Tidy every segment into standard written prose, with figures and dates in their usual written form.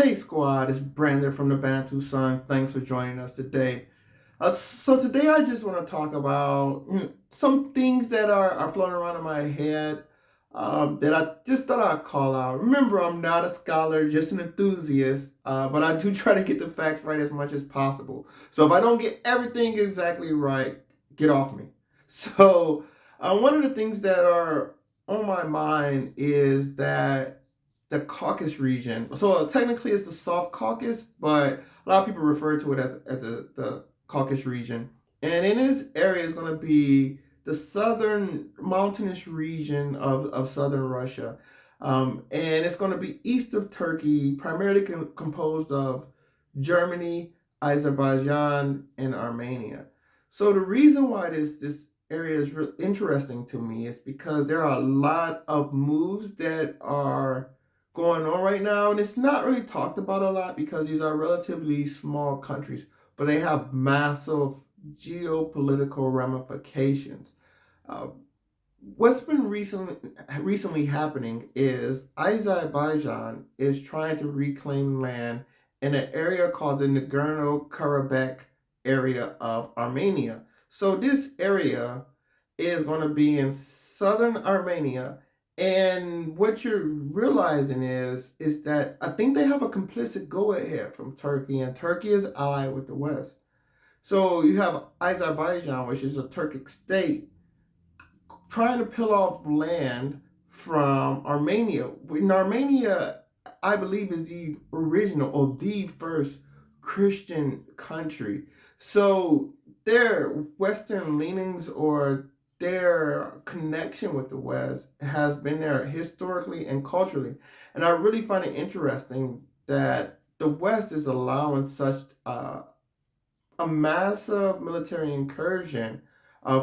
Hey squad, it's Brandon from the Bantu Sun. Thanks for joining us today. So today I just want to talk about some things that are floating around in my head that I just thought I'd call out. Remember, I'm not a scholar, just an enthusiast, but I do try to get the facts right as much as possible. So if I don't get everything exactly right, get off me. So one of the things that are on my mind is that the Caucasus region. So technically, it's the South Caucasus, but a lot of people refer to it as the Caucasus region. And in this area is going to be the southern mountainous region of southern Russia. And it's going to be east of Turkey, primarily composed of Germany, Azerbaijan, and Armenia. So the reason why this area is interesting to me is because there are a lot of moves that are going on right now, and it's not really talked about a lot because these are relatively small countries, but they have massive geopolitical ramifications. Uh, what's been recently happening is Azerbaijan is trying to reclaim land in an area called the Nagorno-Karabakh area of Armenia. So this area is going to be in southern Armenia, and what you're realizing is that I think they have a complicit go ahead from Turkey, and Turkey is allied with the West. So you have Azerbaijan, which is a Turkic state, trying to peel off land from Armenia. In Armenia, I believe, is the original or the first Christian country. So their Western leanings or their connection with the West has been there historically and culturally. And I really find it interesting that the West is allowing such a massive military incursion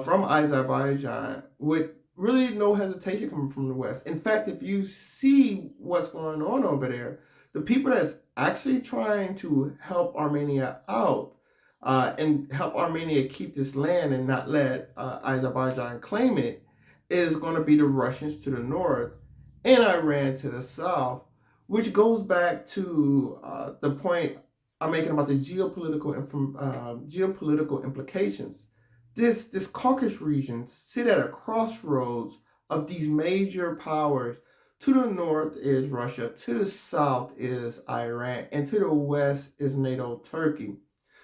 from Azerbaijan with really no hesitation coming from the West. In fact, if you see what's going on over there, the people that's actually trying to help Armenia out and help Armenia keep this land and not let Azerbaijan claim it is going to be the Russians to the north and Iran to the south, which goes back to the point I'm making about the geopolitical implications. This Caucasus region sit at a crossroads of these major powers. To the north is Russia, to the south is Iran, and to the west is NATO Turkey.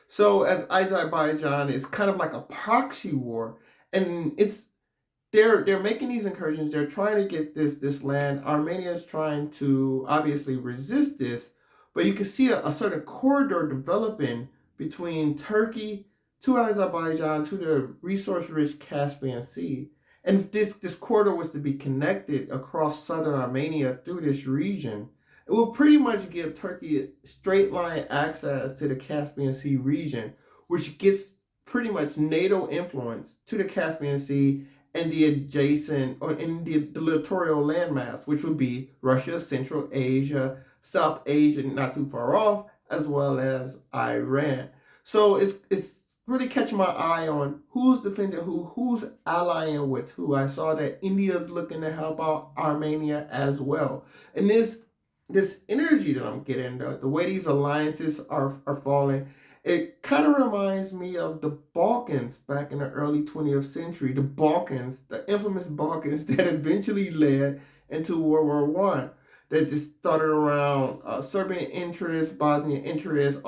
So as Azerbaijan is kind of like a proxy war, and they're making these incursions. They're trying to get this land. Armenia is trying to obviously resist this, but you can see a certain corridor developing between Turkey to Azerbaijan to the resource-rich Caspian Sea. And if this corridor was to be connected across southern Armenia through this region, it will pretty much give Turkey straight line access to the Caspian Sea region, which gets pretty much NATO influence to the Caspian Sea and the adjacent or in the littoral landmass, which would be Russia, Central Asia, South Asia, not too far off, as well as Iran. So it's really catching my eye on who's defending who's allying with who. I saw that India's looking to help out Armenia as well. And this energy that I'm getting, the way these alliances are falling, it kind of reminds me of the Balkans back in the early 20th century. The Balkans, the infamous Balkans that eventually led into World War One. That just started around Serbian interests, Bosnian interests,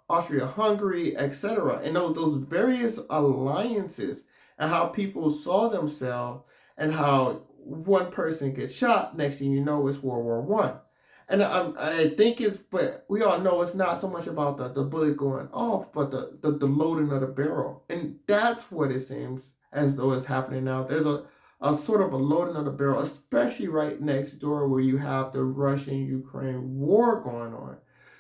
Austria-Hungary, etc. And those various alliances and how people saw themselves and how one person gets shot, next thing you know, it's World War One. And I think but we all know it's not so much about the bullet going off, but the loading of the barrel. And that's what it seems as though is happening now. There's a sort of a loading of the barrel, especially right next door where you have the Russian-Ukraine war going on.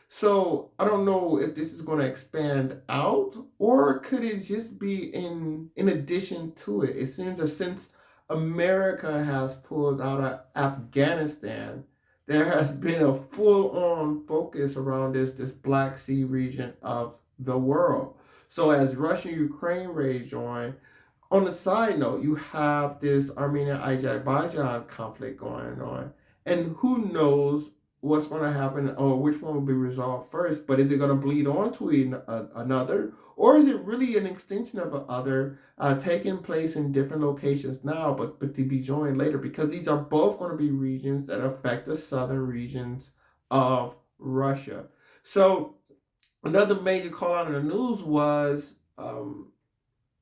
So I don't know if this is going to expand out or could it just be in addition to it. It seems that since America has pulled out of Afghanistan, there has been a full-on focus around this Black Sea region of the world. So as Russia and Ukraine rage on the side note, you have this Armenia-Azerbaijan conflict going on. And who knows what's going to happen or which one will be resolved first, but is it going to bleed on to another, or is it really an extension of another taking place in different locations now, but to be joined later? Because these are both going to be regions that affect the southern regions of Russia. So another major call out in the news was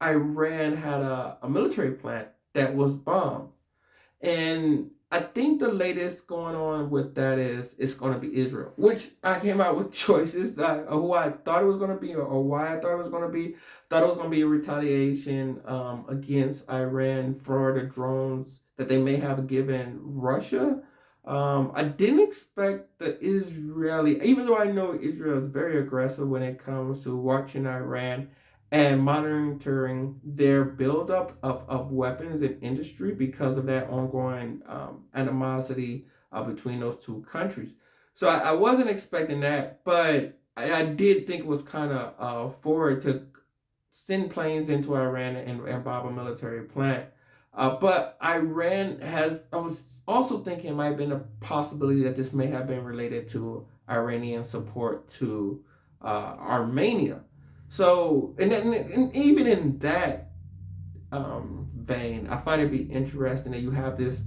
Iran had a military plant that was bombed. And I think the latest going on with that is it's going to be Israel, which I came out with choices that who I thought it was going to be or why I thought it was going to be. Thought it was going to be a retaliation against Iran for the drones that they may have given Russia. I didn't expect the Israeli, even though I know Israel is very aggressive when it comes to watching Iran and monitoring their buildup of weapons and industry because of that ongoing animosity between those two countries. So I wasn't expecting that, but I did think it was kind of forward to send planes into Iran and bomb a military plant. But Iran has, I was also thinking it might have been a possibility that this may have been related to Iranian support to Armenia. So, and even in that vein, I find it be interesting that you have this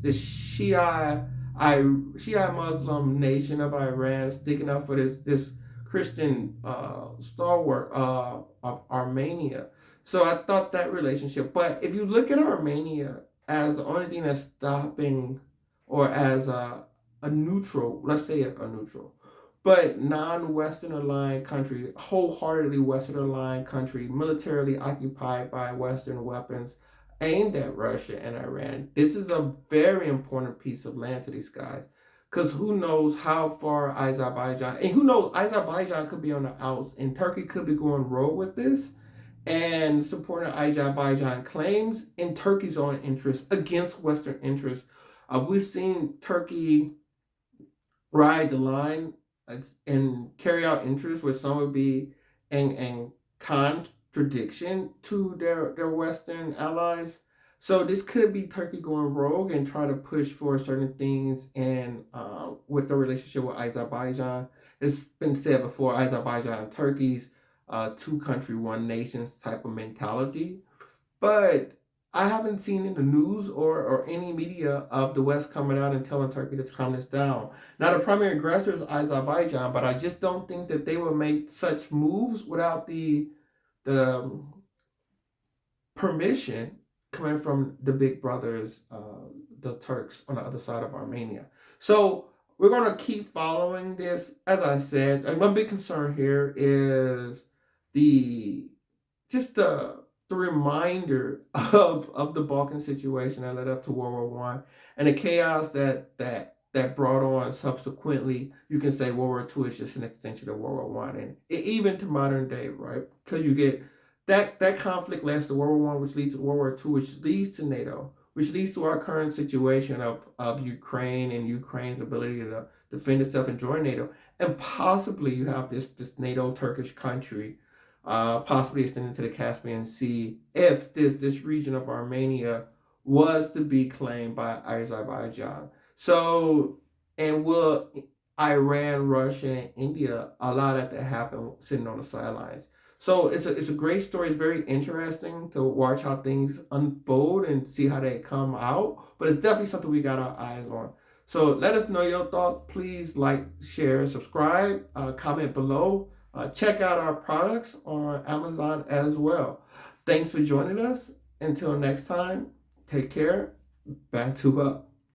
Shia Muslim nation of Iran sticking up for this Christian stalwart of Armenia. So I thought that relationship. But if you look at Armenia as the only thing that's stopping, or as a neutral, let's say a neutral, but non-Western aligned country, wholeheartedly Western aligned country, militarily occupied by Western weapons aimed at Russia and Iran. This is a very important piece of land to these guys. Because who knows how far Azerbaijan, and who knows, Azerbaijan could be on the outs, and Turkey could be going rogue with this and supporting Azerbaijan claims in Turkey's own interest against Western interests. We've seen Turkey ride the line and carry out interests where some would be in contradiction to their Western allies. So this could be Turkey going rogue and try to push for certain things and with the relationship with Azerbaijan. It's been said before, Azerbaijan and Turkey's two country, one nations type of mentality. But I haven't seen in the news or any media of the West coming out and telling Turkey to calm this down. Now, the primary aggressor is Azerbaijan, but I just don't think that they will make such moves without the permission coming from the big brothers, the Turks on the other side of Armenia. So we're going to keep following this. As I said, and my big concern here is the reminder of the Balkan situation that led up to World War One and the chaos that brought on subsequently. You can say World War Two is just an extension of World War One, and even to modern day, right? Because you get that conflict leads to World War One, which leads to World War Two, which leads to NATO, which leads to our current situation of Ukraine and Ukraine's ability to defend itself and join NATO, and possibly you have this NATO Turkish country possibly extending to the Caspian Sea if this region of Armenia was to be claimed by Azerbaijan. So, and will Iran, Russia, and India allow that to happen sitting on the sidelines? So it's a great story. It's very interesting to watch how things unfold and see how they come out. But it's definitely something we got our eyes on. So let us know your thoughts. Please like, share, subscribe, comment below. Check out our products on Amazon as well. Thanks for joining us. Until next time, take care. Bantu up.